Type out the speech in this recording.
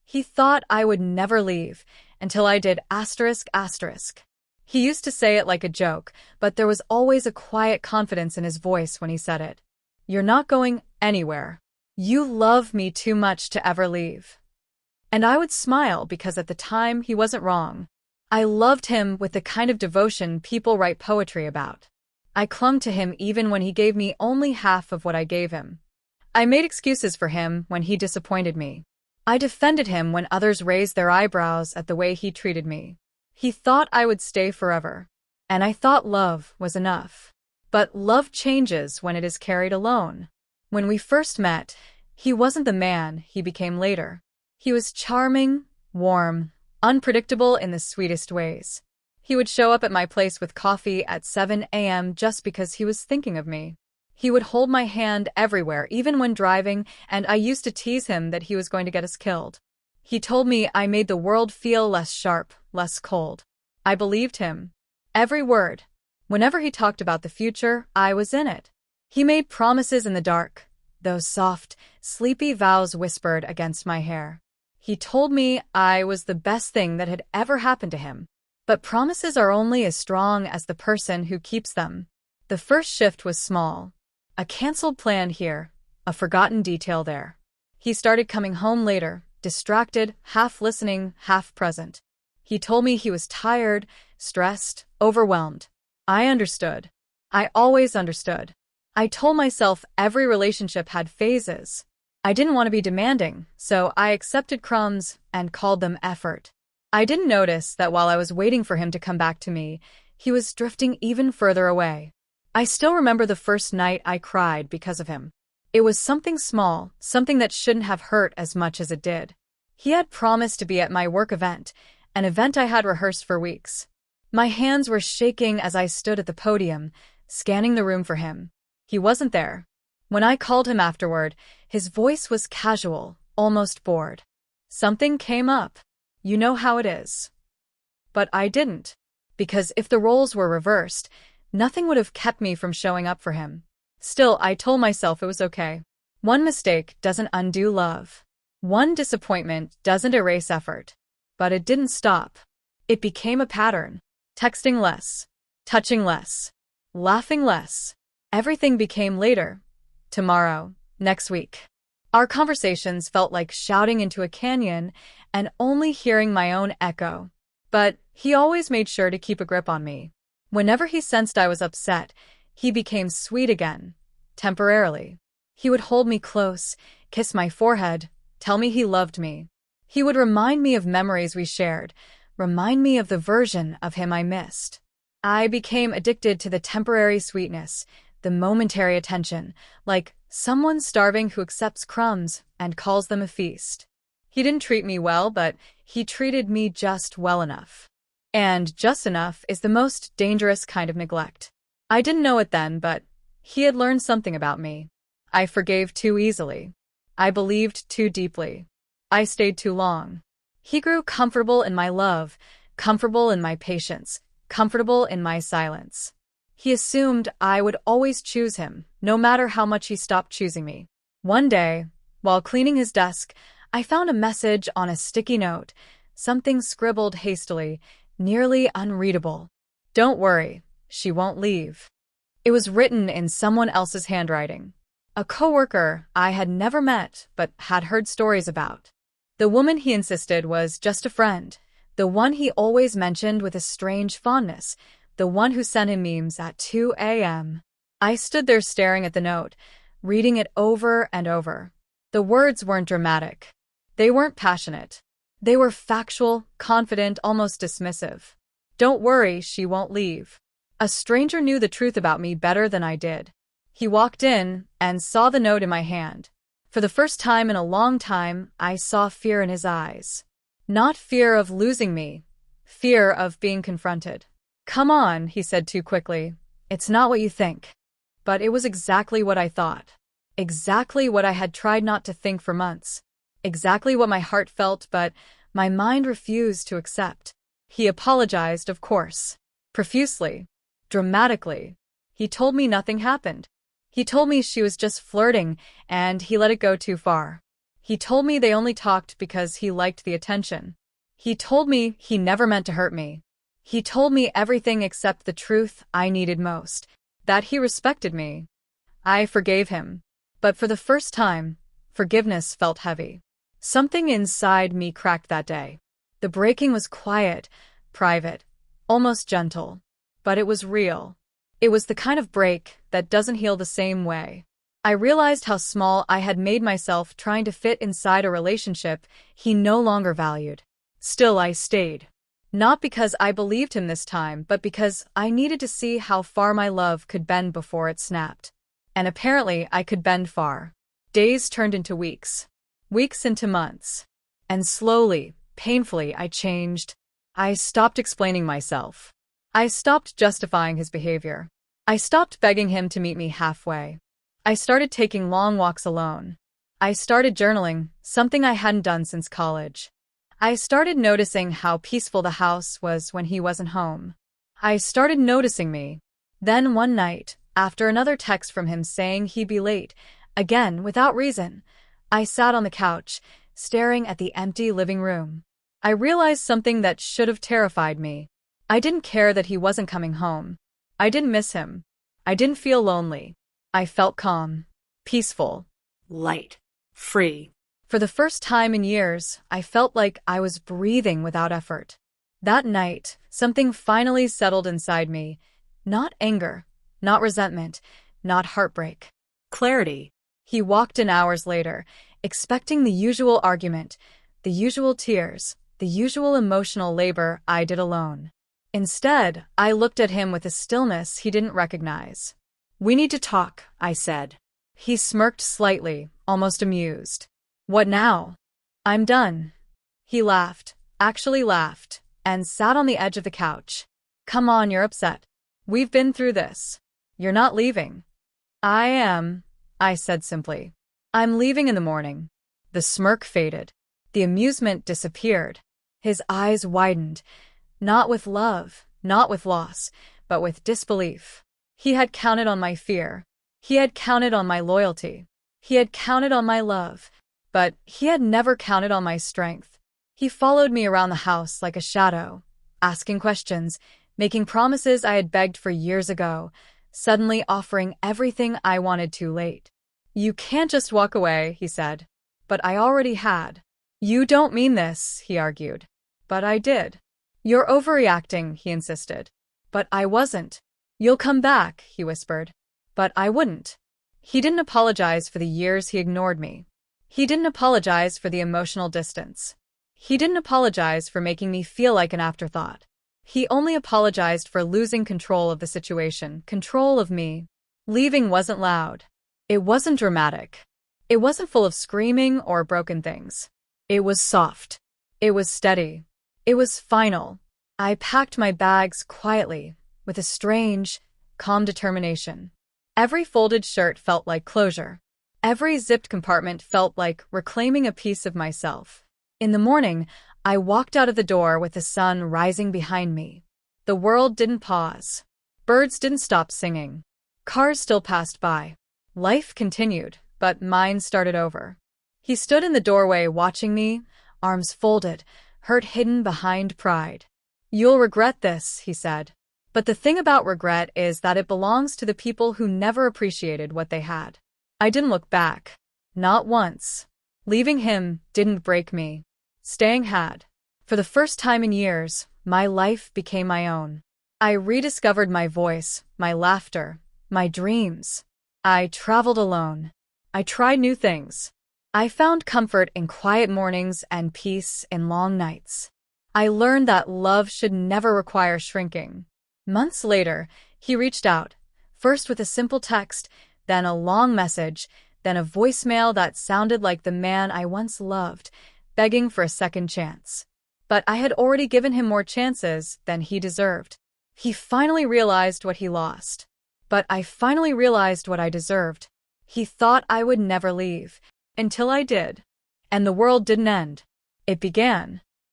He thought I would never leave until I did asterisk asterisk. He used to say it like a joke, but there was always a quiet confidence in his voice when he said it. You're not going anywhere. You love me too much to ever leave. And I would smile because at the time he wasn't wrong. I loved him with the kind of devotion people write poetry about. I clung to him even when he gave me only half of what I gave him. I made excuses for him when he disappointed me. I defended him when others raised their eyebrows at the way he treated me. He thought I would stay forever, and I thought love was enough. But love changes when it is carried alone. When we first met, he wasn't the man he became later. He was charming, warm, unpredictable in the sweetest ways. He would show up at my place with coffee at 7 a.m. just because he was thinking of me. He would hold my hand everywhere, even when driving, and I used to tease him that he was going to get us killed. He told me I made the world feel less sharp, less cold. I believed him. Every word. Whenever he talked about the future, I was in it. He made promises in the dark, those soft, sleepy vows whispered against my hair. He told me I was the best thing that had ever happened to him. But promises are only as strong as the person who keeps them. The first shift was small. A canceled plan here, a forgotten detail there. He started coming home later, distracted, half listening, half present. He told me he was tired, stressed, overwhelmed. I understood. I always understood. I told myself every relationship had phases. I didn't want to be demanding, so I accepted crumbs and called them effort. I didn't notice that while I was waiting for him to come back to me, he was drifting even further away. I still remember the first night I cried because of him. It was something small, something that shouldn't have hurt as much as it did. He had promised to be at my work event, an event I had rehearsed for weeks. My hands were shaking as I stood at the podium, scanning the room for him. He wasn't there. When I called him afterward, his voice was casual, almost bored. Something came up. You know how it is. But I didn't. Because if the roles were reversed, nothing would have kept me from showing up for him. Still, I told myself it was okay. One mistake doesn't undo love. One disappointment doesn't erase effort. But it didn't stop. It became a pattern. Texting less. Touching less. Laughing less. Everything became later. Tomorrow. Next week. Our conversations felt like shouting into a canyon and only hearing my own echo. But he always made sure to keep a grip on me. Whenever he sensed I was upset, he became sweet again, temporarily. He would hold me close, kiss my forehead, tell me he loved me. He would remind me of memories we shared, remind me of the version of him I missed. I became addicted to the temporary sweetness, the momentary attention, like someone starving who accepts crumbs and calls them a feast. He didn't treat me well, but he treated me just well enough. And just enough is the most dangerous kind of neglect. I didn't know it then, but he had learned something about me. I forgave too easily. I believed too deeply. I stayed too long. He grew comfortable in my love, comfortable in my patience, comfortable in my silence. He assumed I would always choose him, no matter how much he stopped choosing me. One day, while cleaning his desk, I found a message on a sticky note, something scribbled hastily, nearly unreadable. Don't worry, she won't leave. It was written in someone else's handwriting. A coworker I had never met but had heard stories about. The woman he insisted was just a friend, the one he always mentioned with a strange fondness, the one who sent him memes at 2 a.m. I stood there staring at the note, reading it over and over. The words weren't dramatic. They weren't passionate. They were factual, confident, almost dismissive. Don't worry, she won't leave. A stranger knew the truth about me better than I did. He walked in and saw the note in my hand. For the first time in a long time, I saw fear in his eyes. Not fear of losing me, fear of being confronted. Come on, he said too quickly. It's not what you think. But it was exactly what I thought. Exactly what I had tried not to think for months. Exactly what my heart felt, but my mind refused to accept. He apologized, of course. Profusely. Dramatically. He told me nothing happened. He told me she was just flirting, and he let it go too far. He told me they only talked because he liked the attention. He told me he never meant to hurt me. He told me everything except the truth I needed most, that he respected me. I forgave him. But for the first time, forgiveness felt heavy. Something inside me cracked that day. The breaking was quiet, private, almost gentle. But it was real. It was the kind of break that doesn't heal the same way. I realized how small I had made myself trying to fit inside a relationship he no longer valued. Still, I stayed. Not because I believed him this time, but because I needed to see how far my love could bend before it snapped. And apparently, I could bend far. Days turned into weeks. Weeks into months. And slowly, painfully, I changed. I stopped explaining myself. I stopped justifying his behavior. I stopped begging him to meet me halfway. I started taking long walks alone. I started journaling, something I hadn't done since college. I started noticing how peaceful the house was when he wasn't home. I started noticing me. Then one night, after another text from him saying he'd be late, again without reason, I sat on the couch, staring at the empty living room. I realized something that should have terrified me. I didn't care that he wasn't coming home. I didn't miss him. I didn't feel lonely. I felt calm, peaceful, light, free. For the first time in years, I felt like I was breathing without effort. That night, something finally settled inside me. Not anger, not resentment, not heartbreak. Clarity. He walked in hours later, expecting the usual argument, the usual tears, the usual emotional labor I did alone. Instead, I looked at him with a stillness he didn't recognize. "We need to talk," I said. He smirked slightly, almost amused. "What now?" "I'm done." He laughed, actually laughed, and sat on the edge of the couch. "Come on, you're upset. We've been through this. You're not leaving." "I am," I said simply. "I'm leaving in the morning." The smirk faded. The amusement disappeared. His eyes widened, not with love, not with loss, but with disbelief. He had counted on my fear. He had counted on my loyalty. He had counted on my love. But he had never counted on my strength. He followed me around the house like a shadow, asking questions, making promises I had begged for years ago, suddenly offering everything I wanted too late. "You can't just walk away," he said. But I already had. "You don't mean this," he argued. But I did. "You're overreacting," he insisted. But I wasn't. "You'll come back," he whispered. But I wouldn't. He didn't apologize for the years he ignored me. He didn't apologize for the emotional distance. He didn't apologize for making me feel like an afterthought. He only apologized for losing control of the situation, control of me. Leaving wasn't loud. It wasn't dramatic. It wasn't full of screaming or broken things. It was soft. It was steady. It was final. I packed my bags quietly, with a strange, calm determination. Every folded shirt felt like closure. Every zipped compartment felt like reclaiming a piece of myself. In the morning, I walked out of the door with the sun rising behind me. The world didn't pause. Birds didn't stop singing. Cars still passed by. Life continued, but mine started over. He stood in the doorway watching me, arms folded, hurt hidden behind pride. "You'll regret this," he said. "But the thing about regret is that it belongs to the people who never appreciated what they had." I didn't look back. Not once. Leaving him didn't break me. Staying had. For the first time in years, my life became my own. I rediscovered my voice, my laughter, my dreams. I traveled alone. I tried new things. I found comfort in quiet mornings and peace in long nights. I learned that love should never require shrinking. Months later, he reached out, first with a simple text, then a long message, then a voicemail that sounded like the man I once loved, begging for a second chance. But I had already given him more chances than he deserved. He finally realized what he lost. But I finally realized what I deserved. He thought I would never leave, until I did. And the world didn't end. It began.